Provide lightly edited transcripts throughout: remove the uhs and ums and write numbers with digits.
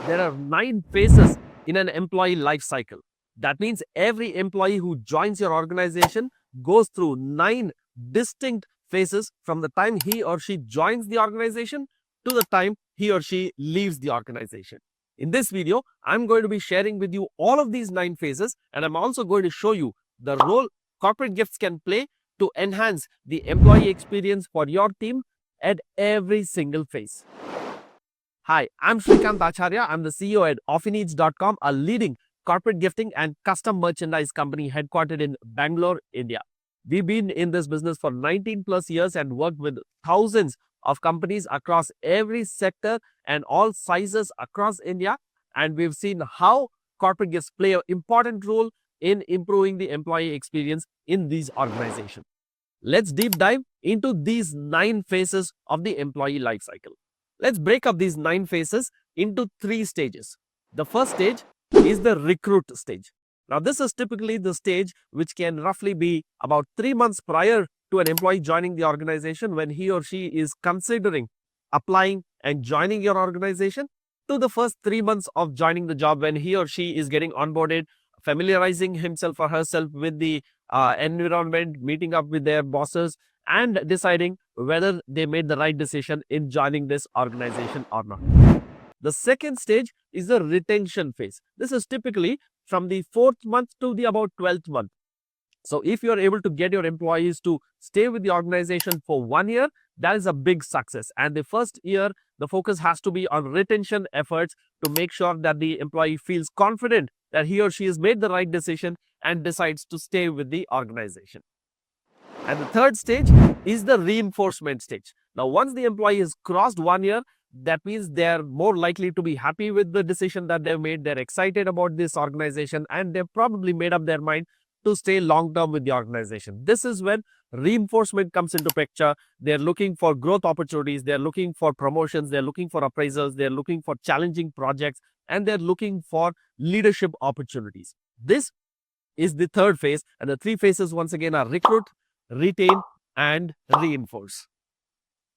there are 9 phases in an employee life cycle. That means every employee who joins your organization goes through 9 distinct phases from the time he or she joins the organization to the time he or she leaves the organization. In this video, I'm going to be sharing with you all of these 9 phases, and I'm also going to show you the role corporate gifts can play to enhance the employee experience for your team at every single phase. Hi, I'm Shrikant Acharya. I'm the CEO at OffiNeeds.com, a leading corporate gifting and custom merchandise company headquartered in Bangalore, India. We've been in this business for 19 plus years and worked with thousands of companies across every sector and all sizes across India. And we've seen how corporate gifts play an important role in improving the employee experience in these organizations. Let's deep dive into these 9 phases of the employee life cycle. Let's break up these 9 phases into 3 stages. The first stage is the recruit stage. Now, this is typically the stage which can roughly be about 3 months prior to an employee joining the organization, when he or she is considering applying and joining your organization, to the first 3 months of joining the job, when he or she is getting onboarded, familiarizing himself or herself with the environment, meeting up with their bosses, and deciding whether they made the right decision in joining this organization or not. The second stage is the retention phase. This is typically from the 4th month to the about 12th month. So if you are able to get your employees to stay with the organization for 1 year, that is a big success. And the first year, the focus has to be on retention efforts to make sure that the employee feels confident that he or she has made the right decision and decides to stay with the organization. And the third stage is the reinforcement stage. Now, once the employee has crossed 1 year, that means they're more likely to be happy with the decision that they've made. They're excited about this organization, and they've probably made up their mind to stay long term with the organization. This is when reinforcement comes into picture. They're looking for growth opportunities, they're looking for promotions, they're looking for appraisals, they're looking for challenging projects, and they're looking for leadership opportunities. This is the third phase, and the 3 phases once again are recruit, retain, and reinforce.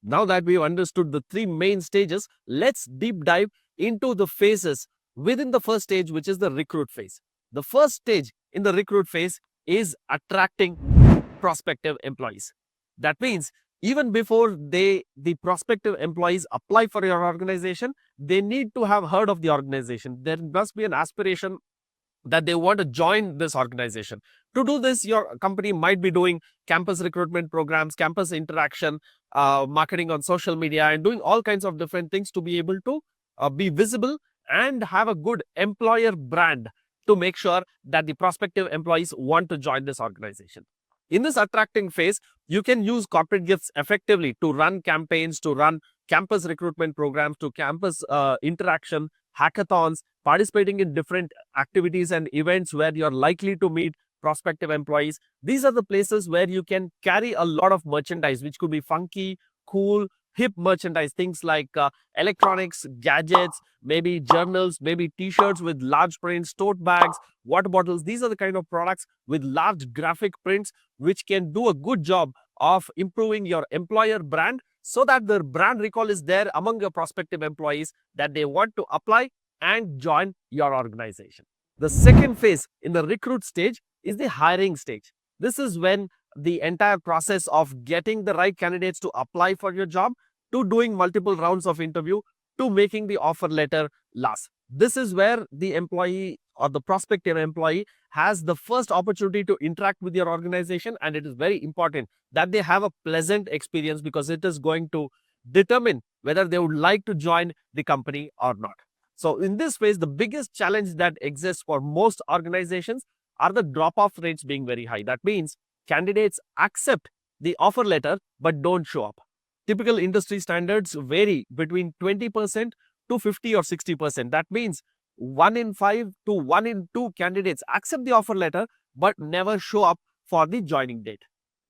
Now that we've understood the 3 main stages, let's deep dive into the phases within the first stage, which is the recruit phase. The first stage in the recruit phase is attracting prospective employees. That means even before the prospective employees apply for your organization, they need to have heard of the organization. There must be an aspiration that they want to join this organization. To do this, your company might be doing campus recruitment programs, campus interaction, marketing on social media, and doing all kinds of different things to be able to be visible and have a good employer brand to make sure that the prospective employees want to join this organization. In this attracting phase, you can use corporate gifts effectively to run campaigns, to run campus recruitment programs, to campus interaction, hackathons, participating in different activities and events where you're likely to meet prospective employees. These are the places where you can carry a lot of merchandise, which could be funky, cool, hip merchandise, things like electronics, gadgets, maybe journals, maybe t-shirts with large prints, tote bags, water bottles. These are the kind of products with large graphic prints which can do a good job of improving your employer brand, so that the brand recall is there among your prospective employees that they want to apply and join your organization. The second phase in the recruit stage is the hiring stage. This is when the entire process of getting the right candidates to apply for your job, to doing multiple rounds of interview, to making the offer letter last. This is where the employee or the prospective employee has the first opportunity to interact with your organization, and it is very important that they have a pleasant experience, because it is going to determine whether they would like to join the company or not. So in this phase, the biggest challenge that exists for most organizations are the drop-off rates being very high. That means candidates accept the offer letter but don't show up. Typical industry standards vary between 20% to 50 or 60%. That means 1 in 5 to 1 in 2 candidates accept the offer letter but never show up for the joining date.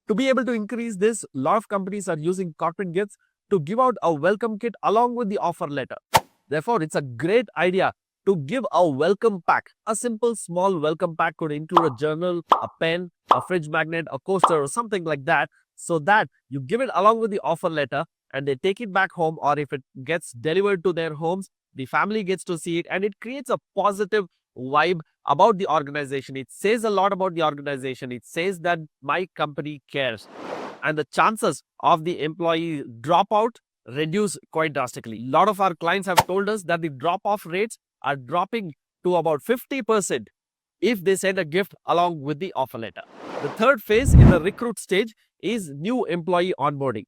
To be able to increase this, a lot of companies are using corporate gifts to give out a welcome kit along with the offer letter. Therefore, it's a great idea to give a welcome pack. A simple small welcome pack could include a journal, a pen, a fridge magnet, a coaster, or something like that, so that you give it along with the offer letter and they take it back home, or if it gets delivered to their homes, the family gets to see it, and it creates a positive vibe about the organization. It says a lot about the organization. It says that my company cares, and the chances of the employee dropout reduce quite drastically. A lot of our clients have told us that the drop off rates are dropping to about 50% if they send a gift along with the offer letter. The third phase in the recruit stage is new employee onboarding.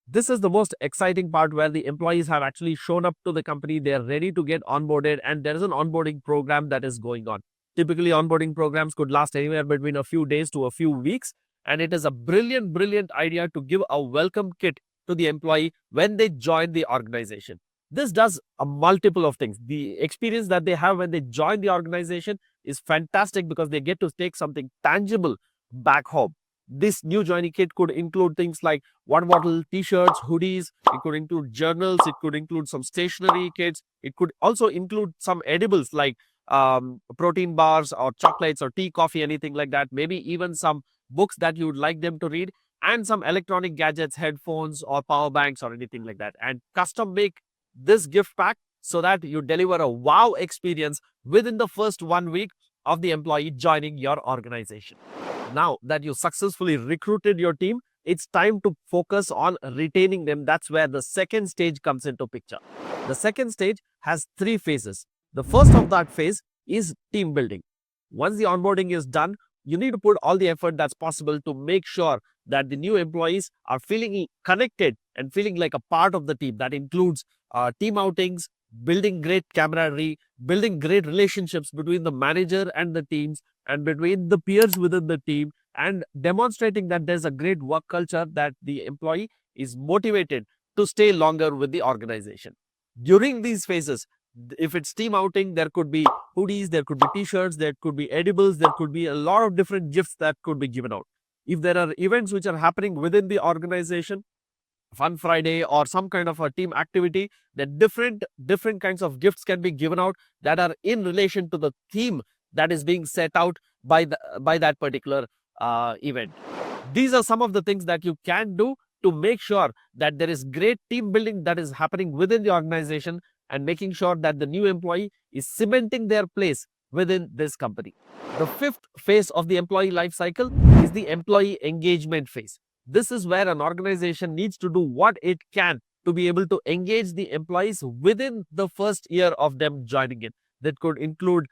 This is the most exciting part, where the employees have actually shown up to the company. They are ready to get onboarded, and there is an onboarding program that is going on. Typically, onboarding programs could last anywhere between a few days to a few weeks, and it is a brilliant idea to give a welcome kit to the employee when they join the organization. This does a multiple of things. The experience that they have when they join the organization is fantastic, because they get to take something tangible back home. This new joining kit could include things like water bottle, t-shirts, hoodies. It could include journals. It could include some stationery kits. It could also include some edibles like protein bars or chocolates or tea, coffee, anything like that. Maybe even some books that you would like them to read, and some electronic gadgets, headphones or power banks or anything like that. And custom make this gift pack so that you deliver a wow experience within the first 1 week of the employee joining your organization. Now that you successfully recruited your team, it's time to focus on retaining them. That's where the second stage comes into picture. The second stage has 3 phases. The first of that phase is team building. Once the onboarding is done, you need to put all the effort that's possible to make sure that the new employees are feeling connected and feeling like a part of the team. That includes team outings, building great camaraderie, building great relationships between the manager and the teams, and between the peers within the team, and demonstrating that there's a great work culture, that the employee is motivated to stay longer with the organization. During these phases, if it's team outing, there could be hoodies, there could be t-shirts, there could be edibles, there could be a lot of different gifts that could be given out. If there are events which are happening within the organization, Fun Friday or some kind of a team activity, then different kinds of gifts can be given out that are in relation to the theme that is being set out by that particular event. These are some of the things that you can do to make sure that there is great team building that is happening within the organization, and making sure that the new employee is cementing their place within this company. The fifth phase of the employee life cycle is the employee engagement phase. This is where an organization needs to do what it can to be able to engage the employees within the first year of them joining in. That could include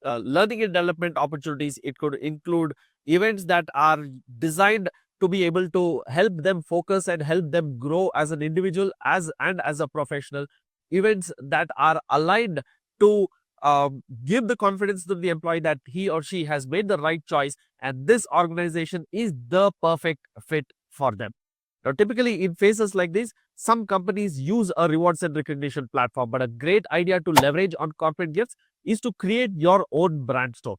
learning and development opportunities. It could include events that are designed to be able to help them focus and help them grow as an individual and as a professional. Events that are aligned to give the confidence to the employee that he or she has made the right choice, and this organization is the perfect fit for them. Now, typically in phases like this, some companies use a rewards and recognition platform, but a great idea to leverage on corporate gifts is to create your own brand store.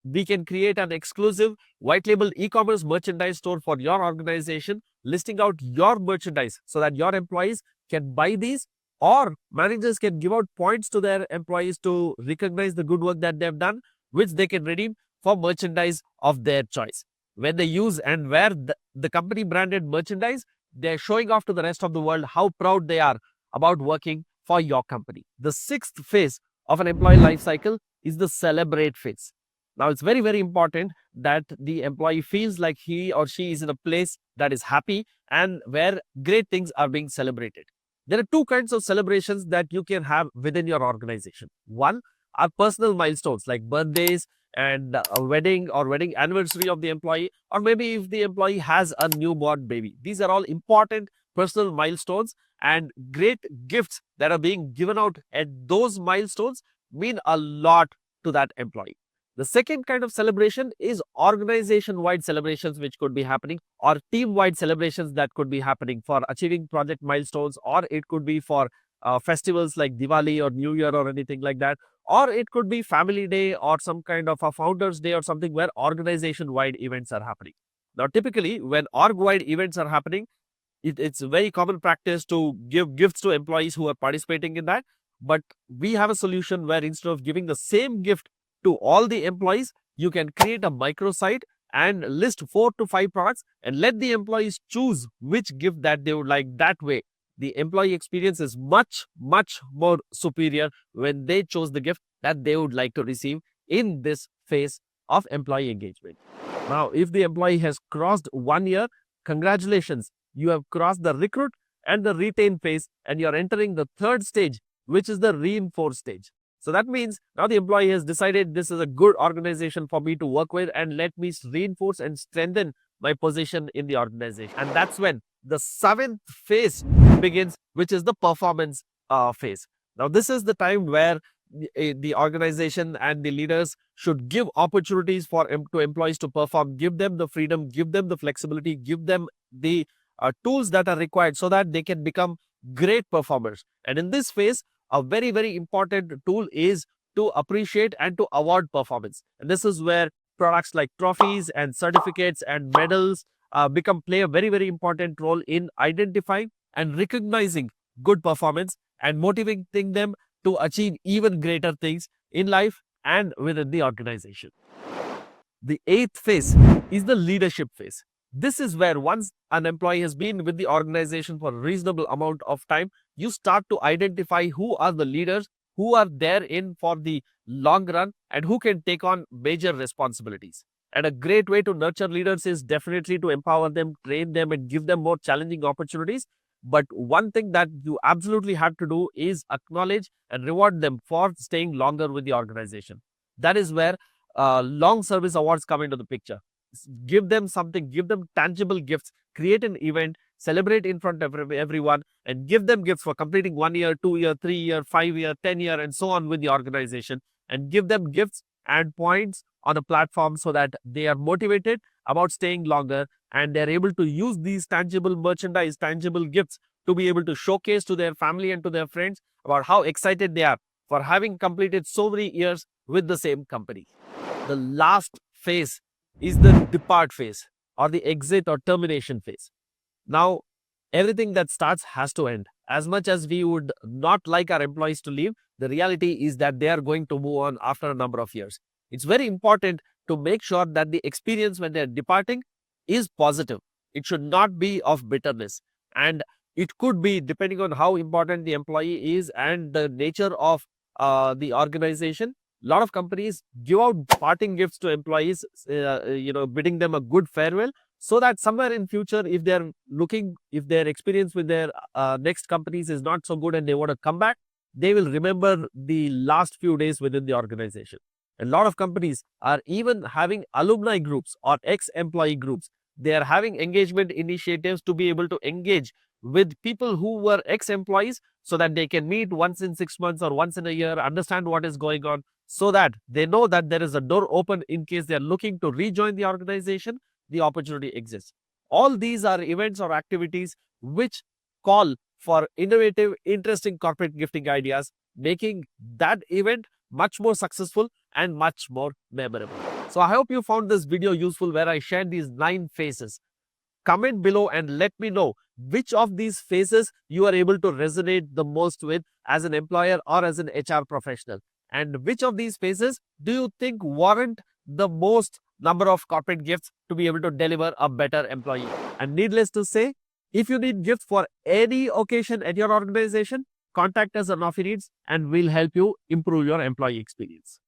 We can create an exclusive white label e-commerce merchandise store for your organization, listing out your merchandise so that your employees can buy these, or managers can give out points to their employees to recognize the good work that they've done, which they can redeem for merchandise of their choice. When they use and wear the company branded merchandise, they're showing off to the rest of the world how proud they are about working for your company. The sixth phase of an employee life cycle is the celebrate phase. Now, it's very important that the employee feels like he or she is in a place that is happy and where great things are being celebrated. There are 2 kinds of celebrations that you can have within your organization. One are personal milestones like birthdays and a wedding or wedding anniversary of the employee, or maybe if the employee has a newborn baby. These are all important personal milestones, and great gifts that are being given out at those milestones mean a lot to that employee. The second kind of celebration is organization-wide celebrations, which could be happening, or team-wide celebrations that could be happening for achieving project milestones, or it could be for festivals like Diwali or New Year or anything like that, or it could be Family Day or some kind of a Founders Day or something where organization-wide events are happening. Now, typically, when org-wide events are happening, it's a very common practice to give gifts to employees who are participating in that. But we have a solution where instead of giving the same gift to all the employees, you can create a microsite and list 4 to 5 products and let the employees choose which gift that they would like. That way, the employee experience is much, much more superior when they chose the gift that they would like to receive in this phase of employee engagement. Now, if the employee has crossed 1 year, congratulations, you have crossed the recruit and the retain phase, and you're entering the third stage, which is the reinforce stage. So that means now the employee has decided this is a good organization for me to work with, and let me reinforce and strengthen my position in the organization. And that's when the seventh phase begins, which is the performance phase. Now, this is the time where the organization and the leaders should give opportunities for to employees to perform, give them the freedom, give them the flexibility, give them the tools that are required so that they can become great performers. And in this phase, a very, very important tool is to appreciate and to award performance. And this is where products like trophies and certificates and medals play a very, very important role in identifying and recognizing good performance and motivating them to achieve even greater things in life and within the organization. The eighth phase is the leadership phase. This is where once an employee has been with the organization for a reasonable amount of time, you start to identify who are the leaders, who are there in for the long run, and who can take on major responsibilities. And a great way to nurture leaders is definitely to empower them, train them, and give them more challenging opportunities. But one thing that you absolutely have to do is acknowledge and reward them for staying longer with the organization. That is where long service awards come into the picture. Give them something, give them tangible gifts, create an event, celebrate in front of everyone, and give them gifts for completing 1 year, 2 year, 3 year, 5 year, 10 year, and so on with the organization. And give them gifts and points on a platform so that they are motivated about staying longer, and they're able to use these tangible merchandise, tangible gifts to be able to showcase to their family and to their friends about how excited they are for having completed so many years with the same company. The last phase is the depart phase, or the exit or termination phase. Now, everything that starts has to end. As much as we would not like our employees to leave, the reality is that they are going to move on after a number of years. It's very important to make sure that the experience when they're departing is positive. It should not be of bitterness. And it could be, depending on how important the employee is and the nature of the organization. A lot of companies give out parting gifts to employees, bidding them a good farewell, so that somewhere in future, if their experience with their next companies is not so good and they want to come back, they will remember the last few days within the organization. A lot of companies are even having alumni groups or ex-employee groups. They are having engagement initiatives to be able to engage with people who were ex-employees so that they can meet once in 6 months or once in a year, understand what is going on, so that they know that there is a door open in case they are looking to rejoin the organization, the opportunity exists. All these are events or activities which call for innovative, interesting corporate gifting ideas, making that event much more successful and much more memorable. So I hope you found this video useful, where I shared these 9 phases. Comment below and let me know which of these phases you are able to resonate the most with as an employer or as an HR professional. And which of these phases do you think warrant the most number of corporate gifts to be able to deliver a better employee? And needless to say, if you need gifts for any occasion at your organization, contact us on OffiNeeds and we'll help you improve your employee experience.